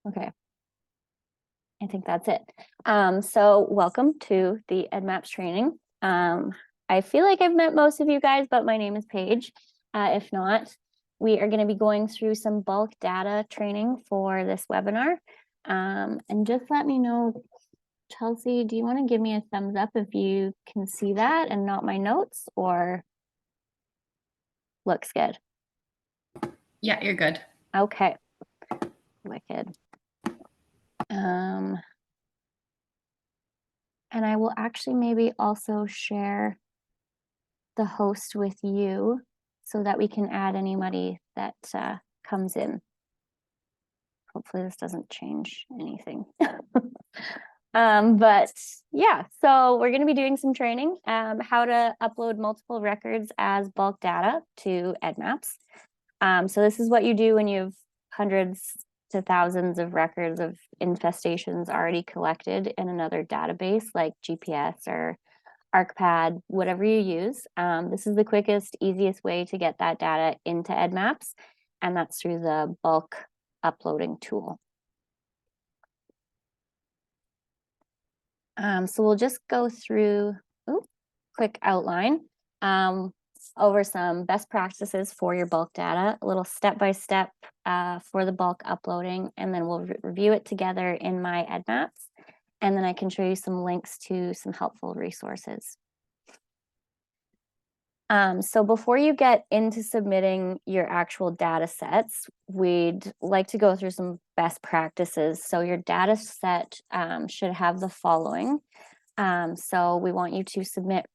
Okay. I think that's it. So welcome to the EDDMapS training. I feel like I've met most of you guys, but my name is Paige. If not, we are going to be going through some bulk data training for this webinar. And just let me know, Chelsea, do you want to give me a thumbs up if you can see that and not my notes, or looks good? Yeah, you're good. Okay. Wicked. And I will actually maybe also share the host with you so that we can add anybody that comes in. Hopefully this doesn't change anything. But yeah, so we're going to be doing some training, how to upload multiple records as bulk data to EDDMapS. So this is what you do when you have hundreds to thousands of records of infestations already collected in another database like GPS or ArcPad, whatever you use. This is the quickest, easiest way to get that data into EDDMapS, and that's through the bulk uploading tool. So we'll just go through quick outline over some best practices for your bulk data, a little step-by-step for the bulk uploading, and then we'll review it together in my EDDMapS, and then I can show you some links to some helpful resources. So before you get into submitting your actual data sets, we'd like to go through some best practices. So your data set should have the following. So we want you to submit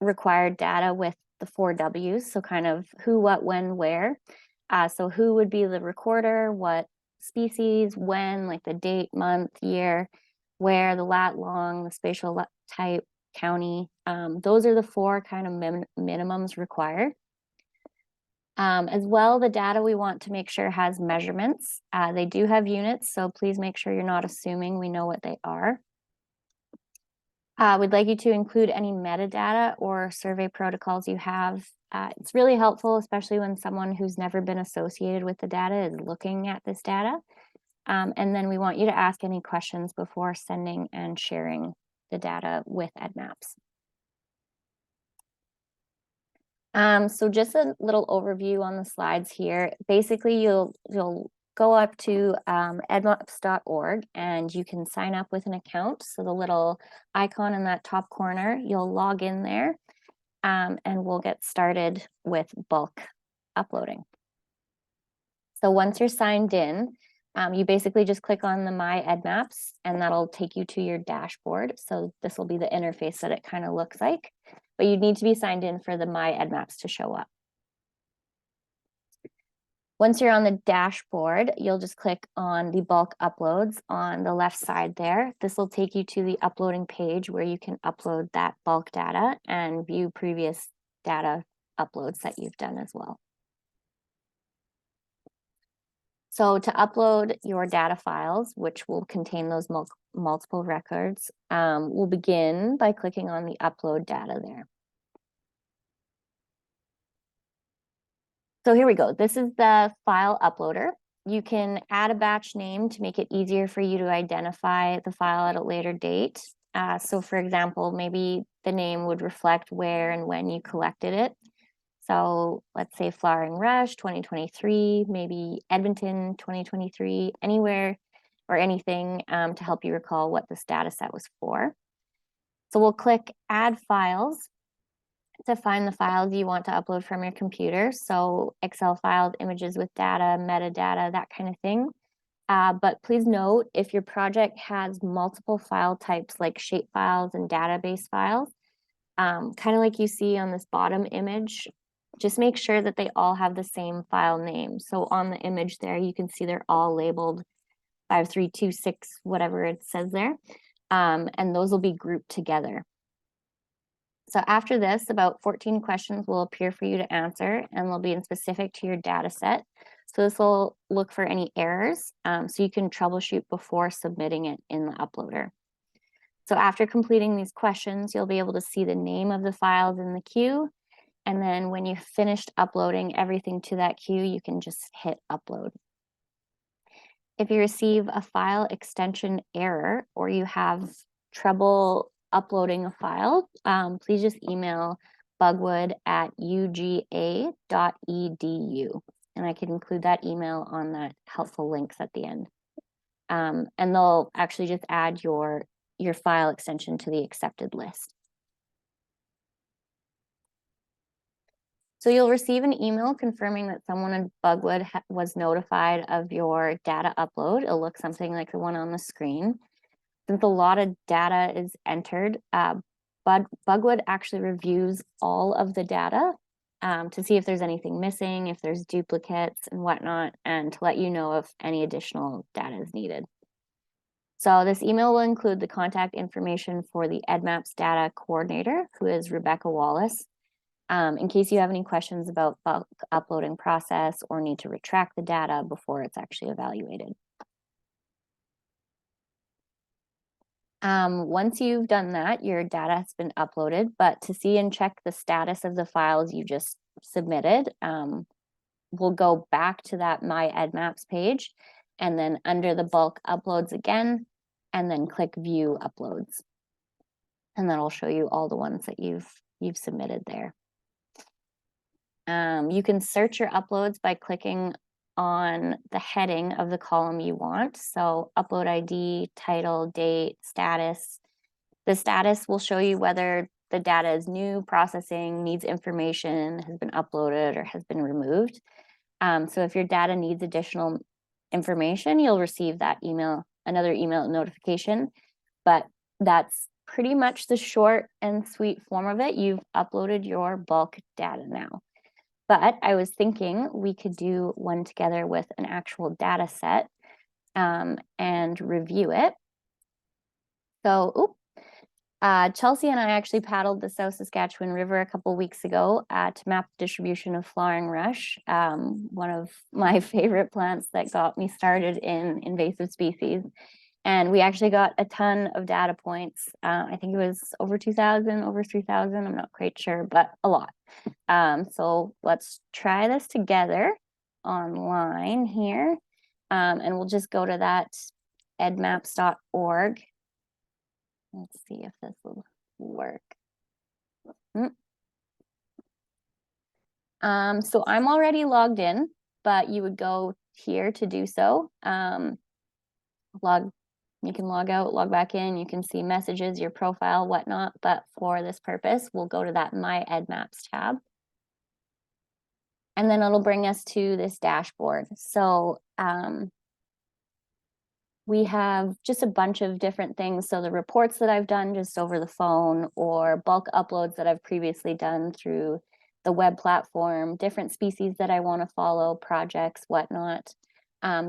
required data with the 4 W's. So kind of who, what, when, where. So who would be the recorder, what species, when, like the date, month, year, where, the lat, long, the spatial type, county. Those are the 4 kind of minimums required. As well, the data we want to make sure has measurements. They do have units, so please make sure you're not assuming we know what they are. We'd like you to include any metadata or survey protocols you have. It's really helpful, especially when someone who's never been associated with the data is looking at this data. And then we want you to ask any questions before sending and sharing the data with EDDMapS. So just a little overview on the slides here. Basically, you'll go up to eddmaps.org and you can sign up with an account. So the little icon in that top corner, you'll log in there, and we'll get started with bulk uploading. So once you're signed in, you basically just click on the My EDDMapS and that'll take you to your dashboard. So this will be the interface that it kind of looks like, but you need to be signed in for the My EDDMapS to show up. Once you're on the dashboard, you'll just click on the bulk uploads on the left side there. This will take you to the uploading page where you can upload that bulk data and view previous data uploads that you've done as well. So to upload your data files, which will contain those multiple records, we'll begin by clicking on the upload data there. So here we go. This is the file uploader. You can add a batch name to make it easier for you to identify the file at a later date. So for example, maybe the name would reflect where and when you collected it. So let's say Flowering Rush 2023, maybe Edmonton 2023, anywhere or anything to help you recall what this data set was for. So we'll click Add Files to find the files you want to upload from your computer. So Excel files, images with data, metadata, that kind of thing. But please note, if your project has multiple file types like shape files and database files, kind of like you see on this bottom image, just make sure that they all have the same file name. So on the image there, you can see they're all labeled 5326, whatever it says there. And those will be grouped together. So after this, about 14 questions will appear for you to answer, and they'll be specific to your data set. So this will look for any errors, so you can troubleshoot before submitting it in the uploader. So after completing these questions, you'll be able to see the name of the files in the queue. And then when you've finished uploading everything to that queue, you can just hit upload. If you receive a file extension error or you have trouble uploading a file, please just email bugwood@uga.edu. And I can include that email on that helpful links at the end. And they'll actually just add your file extension to the accepted list. So you'll receive an email confirming that someone in Bugwood was notified of your data upload. It'll look something like the one on the screen. Since a lot of data is entered, Bugwood actually reviews all of the data to see if there's anything missing, if there's duplicates and whatnot, and to let you know if any additional data is needed. So this email will include the contact information for the EDDMapS data coordinator, who is Rebecca Wallace. In case you have any questions about bulk uploading process or need to retract the data before it's actually evaluated. Once you've done that, your data has been uploaded, but to see and check the status of the files you just submitted, we'll go back to that My EDDMapS page and then under the bulk uploads again, and then click View Uploads. And that'll show you all the ones that you've submitted there. You can search your uploads by clicking on the heading of the column you want. So upload ID, title, date, status. The status will show you whether the data is new, processing, needs information, has been uploaded, or has been removed. So if your data needs additional information, you'll receive that email, another email notification. But that's pretty much the short and sweet form of it. You've uploaded your bulk data now. But I was thinking we could do one together with an actual data set and review it. So, Chelsea and I actually paddled the South Saskatchewan River a couple weeks ago to map the distribution of flowering rush, one of my favorite plants that got me started in invasive species. And we actually got a ton of data points. I think it was over 2,000, over 3,000. I'm not quite sure, but a lot. So let's try this together online here. And we'll just go to that eddmaps.org. Let's see if this will work. So I'm already logged in, but you would go here to do so. You can log out, log back in, you can see messages, your profile, whatnot, but for this purpose, we'll go to that My EDDMapS tab. And then it'll bring us to this dashboard. So we have just a bunch of different things. So the reports that I've done just over the phone, or bulk uploads that I've previously done through the web platform, different species that I want to follow, projects, whatnot.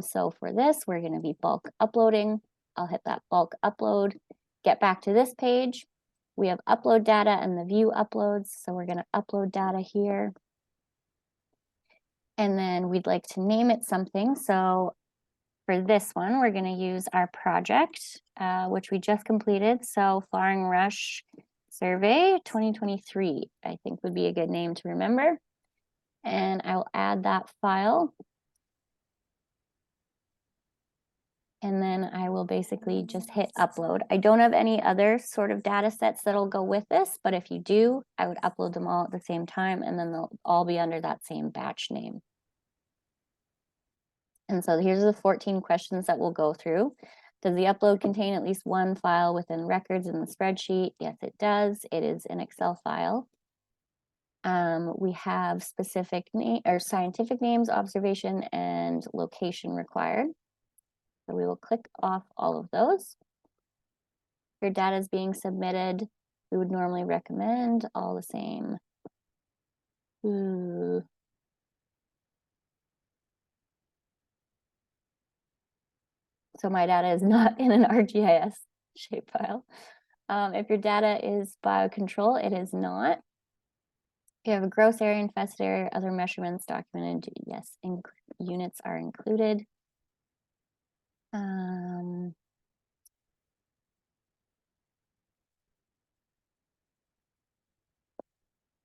So for this, we're going to be bulk uploading. I'll hit that bulk upload, get back to this page. We have upload data and the view uploads. So we're going to upload data here. And then we'd like to name it something. So for this one, we're going to use our project, which we just completed. So Flowering Rush Survey 2023, I think would be a good name to remember. And I will add that file. And then I will basically just hit upload. I don't have any other sort of data sets that'll go with this, but if you do, I would upload them all at the same time, and then they'll all be under that same batch name. And so here's the 14 questions that we'll go through. Does the upload contain at least one file within records in the spreadsheet? Yes, it does. It is an Excel file. We have specific name or scientific names, observation, and location required. So we will click off all of those. If your data is being submitted, we would normally recommend all the same. So my data is not in an ArcGIS shapefile. If your data is biocontrol, it is not. If you have a gross area, infested area, other measurements documented, yes, units are included.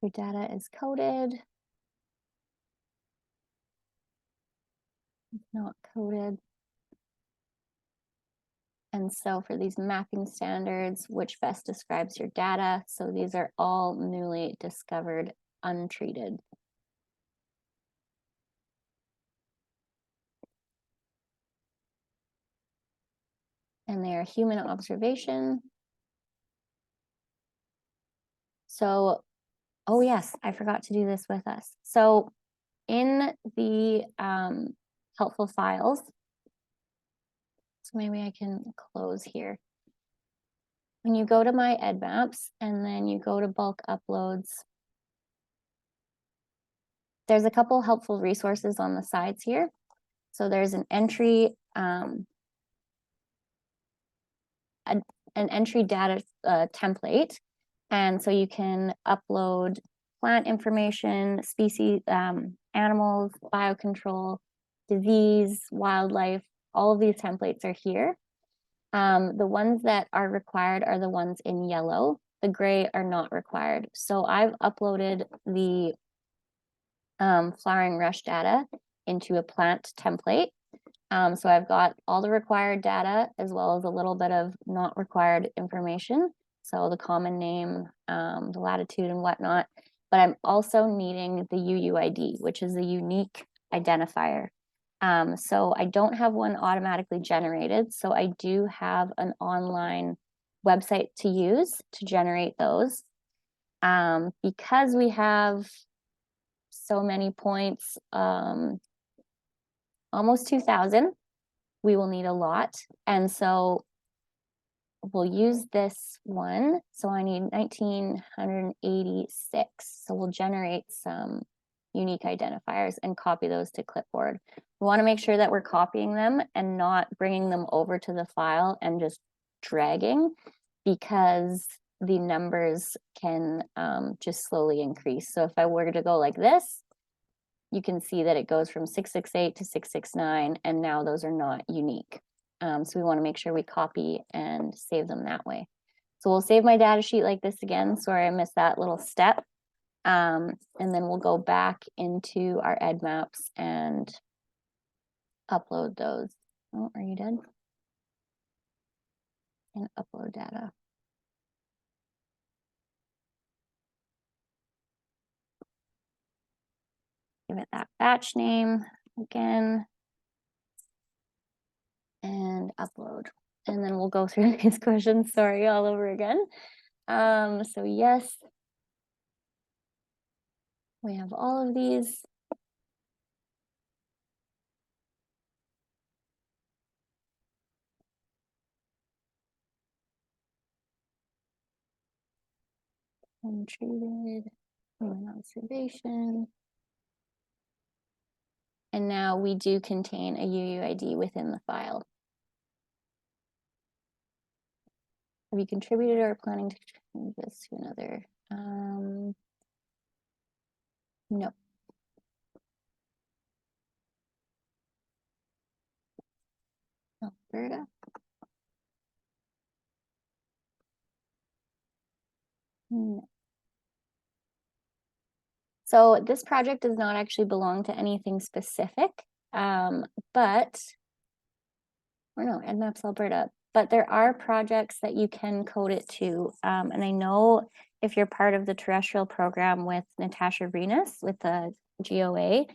Your data is coded. It's not coded. And so for these mapping standards, which best describes your data? So these are all newly discovered, untreated. And they are human observation. So, oh yes, I forgot to do this with us. So in the helpful files, so maybe I can close here. When you go to my EDDMapS and then you go to bulk uploads, there's a couple helpful resources on the sides here. So there's an entry, an entry data template. And so you can upload plant information, species, animals, biocontrol, disease, wildlife, all of these templates are here. The ones that are required are the ones in yellow. The gray are not required. So I've uploaded the flowering rush data into a plant template. So I've got all the required data as well as a little bit of not required information. So the common name, the latitude and whatnot. But I'm also needing the UUID, which is a unique identifier. So I don't have one automatically generated. So I do have an online website to use to generate those. Because we have so many points, almost 2,000, we will need a lot. And so we'll use this one. So I need 1,986. So we'll generate some unique identifiers and copy those to clipboard. We want to make sure that we're copying them and not bringing them over to the file and just dragging, because the numbers can just slowly increase. So if I were to go like this, you can see that it goes from 668 to 669, and now those are not unique. So we want to make sure we copy and save them that way. So we'll save my data sheet like this again. Sorry, I missed that little step. And then we'll go back into our EDDMapS and upload those. Oh, are you dead? And upload data. Give it that batch name again. And upload. And then we'll go through these questions, sorry, all over again. So yes, we have all of these. Untreated, human observation. And now we do contain a UUID within the file. Have you contributed or planning to change this to another? No. Alberta. No. So this project does not actually belong to anything specific, but, or no, EDDMapS Alberta, but there are projects that you can code it to. And I know if you're part of the terrestrial program with Natasha Venus with the GOA,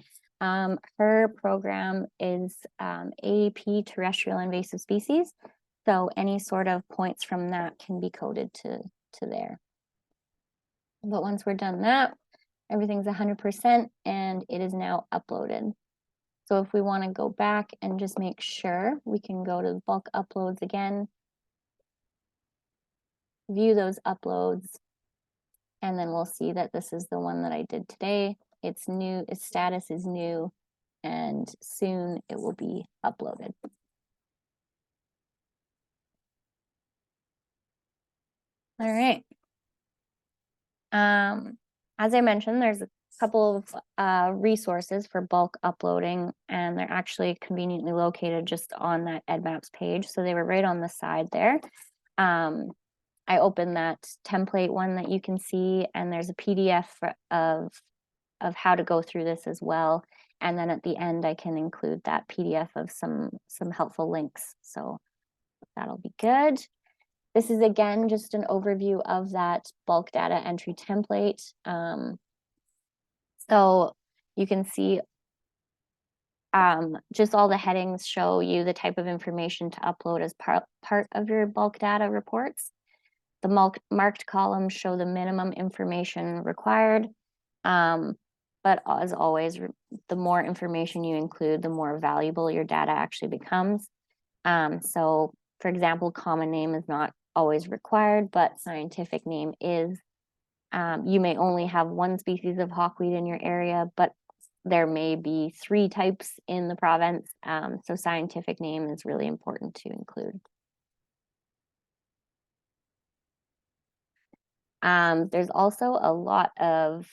her program is AAP terrestrial invasive species. So any sort of points from that can be coded to there. But once we're done that, everything's 100% and it is now uploaded. So if we want to go back and just make sure, we can go to bulk uploads again, view those uploads, and then we'll see that this is the one that I did today. It's new, its status is new, and soon it will be uploaded. All right. As I mentioned, there's a couple of resources for bulk uploading, and they're actually conveniently located just on that EDDMapS page. So they were right on the side there. I opened that template one that you can see, and there's a PDF of how to go through this as well. And then at the end, I can include that PDF of some helpful links. So that'll be good. This is again just an overview of that bulk data entry template. So you can see just all the headings show you the type of information to upload as part of your bulk data reports. The marked columns show the minimum information required. But as always, the more information you include, the more valuable your data actually becomes. So for example, common name is not always required, but scientific name is. You may only have one species of hawkweed in your area, but there may be 3 types in the province. So scientific name is really important to include. There's also a lot of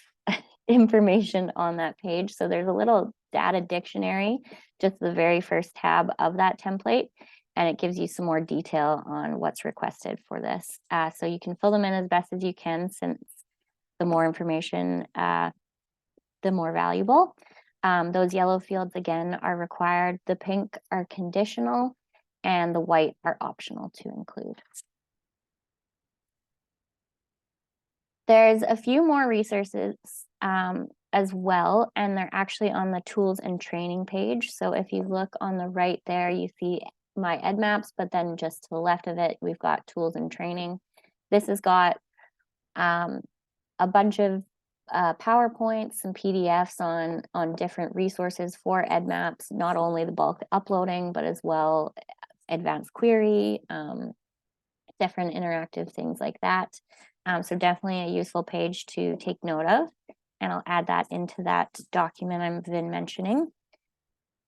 information on that page. So there's a little data dictionary, just the very first tab of that template, and it gives you some more detail on what's requested for this. So you can fill them in as best as you can, since the more information, the more valuable. Those yellow fields, again, are required. The pink are conditional, and the white are optional to include. There's a few more resources as well, and they're actually on the tools and training page. So if you look on the right there, you see my EDDMapS, but then just to the left of it, we've got tools and training. This has got a bunch of PowerPoints, some PDFs on different resources for EDDMapS, not only the bulk uploading, but as well advanced query, different interactive things like that. So definitely a useful page to take note of, and I'll add that into that document I've been mentioning.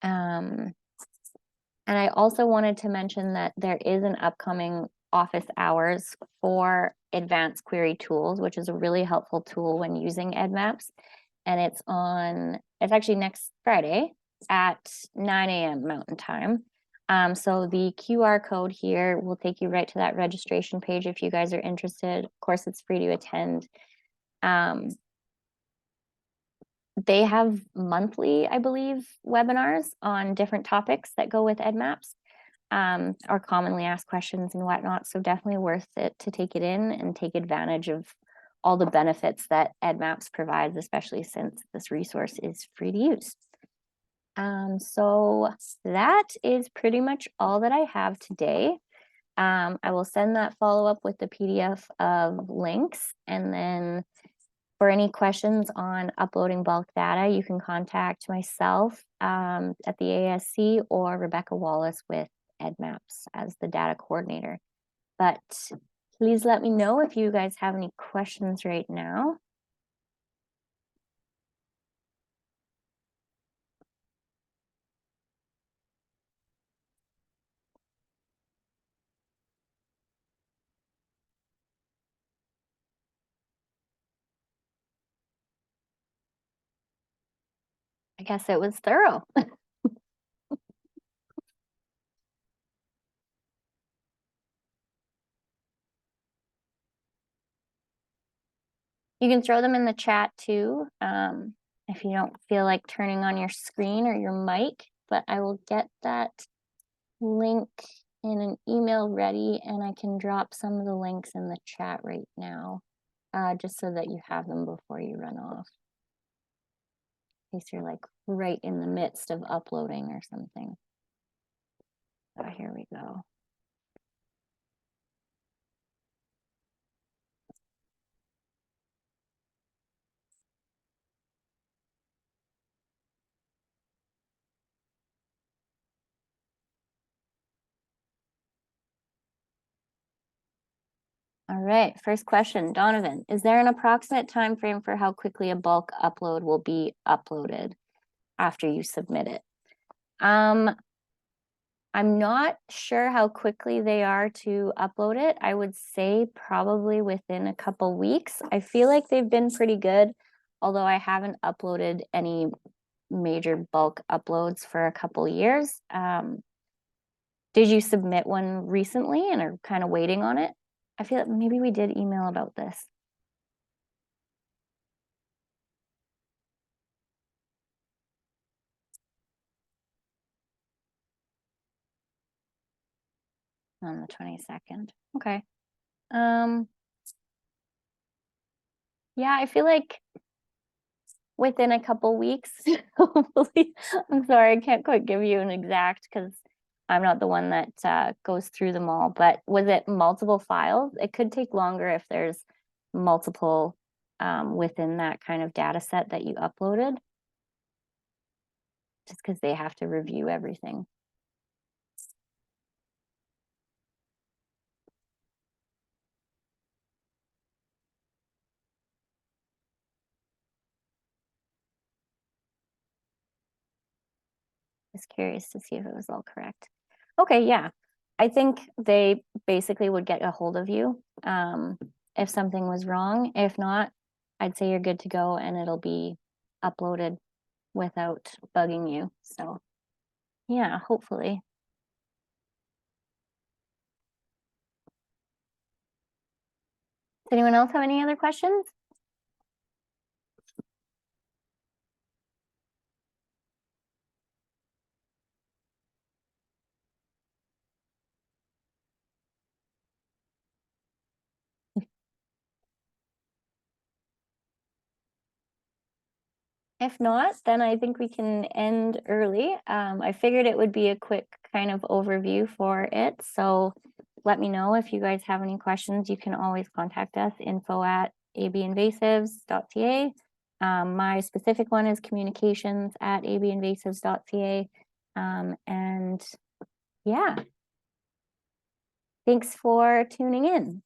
And I also wanted to mention that there is an upcoming office hours for advanced query tools, which is a really helpful tool when using EDDMapS. And it's actually next Friday at 9 a.m. Mountain Time. So the QR code here will take you right to that registration page if you guys are interested. Of course, it's free to attend. They have monthly, I believe, webinars on different topics that go with EDDMapS, or commonly asked questions and whatnot. So definitely worth it to take it in and take advantage of all the benefits that EDDMapS provides, especially since this resource is free to use. So that is pretty much all that I have today. I will send that follow-up with the PDF of links, and then for any questions on uploading bulk data, you can contact myself at the AISC or Rebecca Wallace with EDDMapS as the data coordinator. But please let me know if you guys have any questions right now. I guess it was thorough. You can throw them in the chat too, if you don't feel like turning on your screen or your mic, but I will get that link in an email ready, and I can drop some of the links in the chat right now, just so that you have them before you run off, in case you're like right in the midst of uploading or something. So here we go. All right, first question, Donovan, is there an approximate time frame for how quickly a bulk upload will be uploaded after you submit it? I'm not sure how quickly they are to upload it. I would say probably within a couple weeks. I feel like they've been pretty good, although I haven't uploaded any major bulk uploads for a couple years. Did you submit one recently and are kind of waiting on it? I feel like maybe we did email about this. On the 22nd. Okay. Yeah, I feel like within a couple weeks, hopefully. I'm sorry, I can't quite give you an exact because I'm not the one that goes through them all, but was it multiple files? It could take longer if there's multiple within that kind of data set that you uploaded. Just because they have to review everything. Just curious to see if it was all correct. Okay, yeah. I think they basically would get a hold of you if something was wrong. If not, I'd say you're good to go and it'll be uploaded without bugging you. So yeah, hopefully. Does anyone else have any other questions? If not, then I think we can end early. I figured it would be a quick kind of overview for it. So let me know if you guys have any questions. You can always contact us, info@abinvasives.ca. My specific one is communications@abinvasives.ca. And yeah, thanks for tuning in.